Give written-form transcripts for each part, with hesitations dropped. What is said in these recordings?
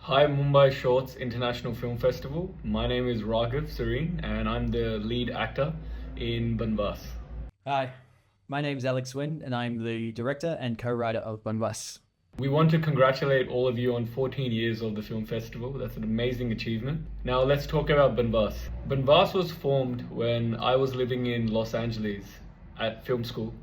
Hi Mumbai Shorts International Film Festival. My name is Raghav, Sareen, and I'm the lead actor in Banwas. Hi, my name is Aleks Wynne, and I'm the director and co-writer of Banwas. We want to congratulate all of you on 14 years of the film festival. That's an amazing achievement. Now let's talk about Banwas. Banwas was formed when I was living in Los Angeles at film school,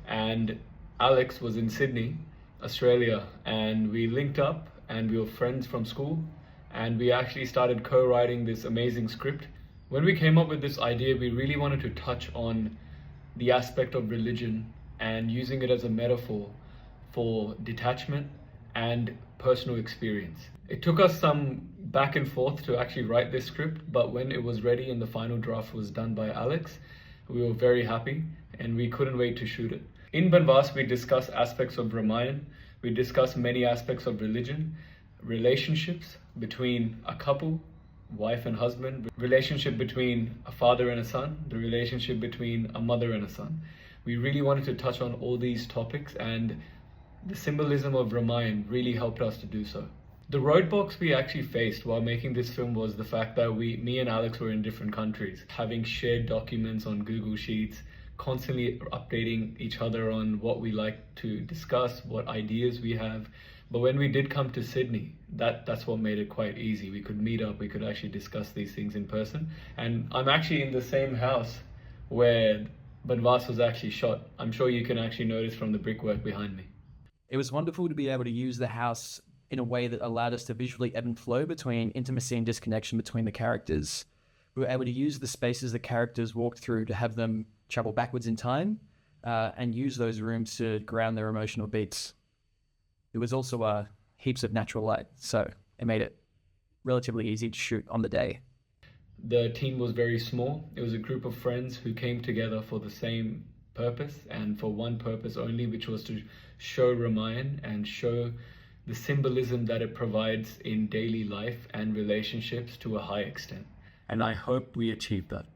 and Alex was in Sydney, Australia, and we linked up and we were friends from school, and we actually started co-writing this amazing script. When we came up with this idea, we really wanted to touch on the aspect of religion and using it as a metaphor for detachment and personal experience. It took us some back and forth to actually write this script, but when it was ready and the final draft was done by Alex, we were very happy and we couldn't wait to shoot it. In Banwas, we discuss aspects of Ramayana, we discuss many aspects of religion, relationships between a couple, wife and husband, relationship between a father and a son, the relationship between a mother and a son. We really wanted to touch on all these topics, and the symbolism of Ramayana really helped us to do so. The roadblocks we actually faced while making this film was the fact that me and Alex were in different countries, having shared documents on Google Sheets, constantly updating each other on what we like to discuss, what ideas we have. But when we did come to Sydney, that's what made it quite easy. We could meet up, we could actually discuss these things in person. And I'm actually in the same house where Banwas was actually shot. I'm sure you can actually notice from the brickwork behind me. It was wonderful to be able to use the house in a way that allowed us to visually ebb and flow between intimacy and disconnection between the characters. We were able to use the spaces the characters walked through to have them travel backwards in time and use those rooms to ground their emotional beats. It was also heaps of natural light, so it made it relatively easy to shoot on the day. The team was very small. It was a group of friends who came together for the same purpose and for one purpose only, which was to show Ramayana and show the symbolism that it provides in daily life and relationships to a high extent. And I hope we achieved that.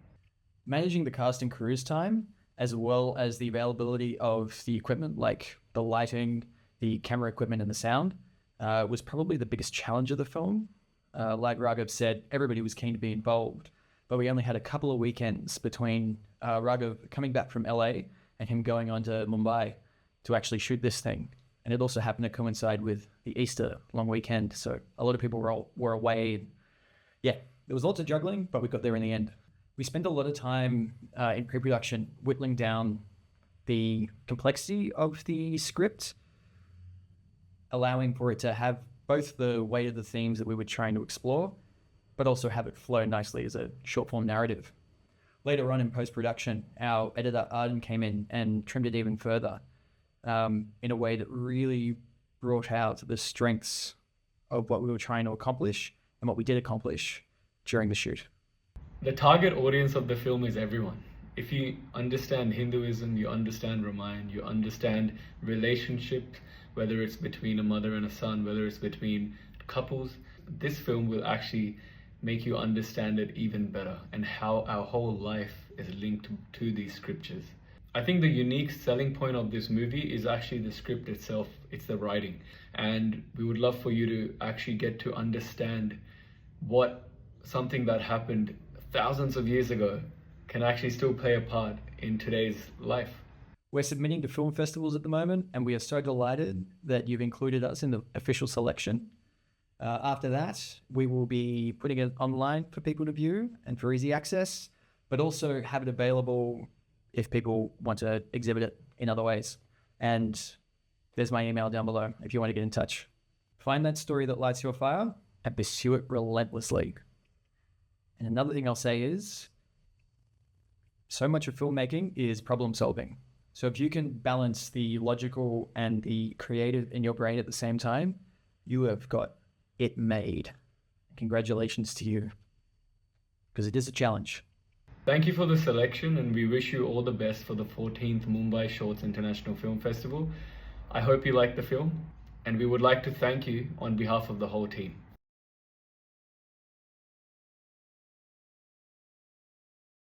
Managing the cast and crew's time, as well as the availability of the equipment like the lighting, the camera equipment and the sound, was probably the biggest challenge of the film. Like Raghav said, everybody was keen to be involved, but we only had a couple of weekends between Raghav coming back from LA and him going on to Mumbai to actually shoot this thing. And it also happened to coincide with the Easter long weekend, so a lot of people were away. Yeah, there was lots of juggling, but we got there in the end. We spent a lot of time in pre-production whittling down the complexity of the script, allowing for it to have both the weight of the themes that we were trying to explore, but also have it flow nicely as a short-form narrative. Later on in post-production, our editor Arden came in and trimmed it even further in a way that really brought out the strengths of what we were trying to accomplish and what we did accomplish during the shoot. The target audience of the film is everyone. If you understand Hinduism, you understand Ramayana, you understand relationships, whether it's between a mother and a son, whether it's between couples, this film will actually make you understand it even better and how our whole life is linked to these scriptures. I think the unique selling point of this movie is actually the script itself, it's the writing. And we would love for you to actually get to understand what something that happened thousands of years ago can actually still play a part in today's life. We're submitting to film festivals at the moment, and we are so delighted that you've included us in the official selection. After that, we will be putting it online for people to view and for easy access, but also have it available if people want to exhibit it in other ways. And there's my email down below if you want to get in touch. Find that story that lights your fire and pursue it relentlessly. And another thing I'll say is, so much of filmmaking is problem solving. So if you can balance the logical and the creative in your brain at the same time, you have got it made. Congratulations to you, because it is a challenge. Thank you for the selection, and we wish you all the best for the 14th Mumbai Shorts International Film Festival. I hope you like the film, and we would like to thank you on behalf of the whole team.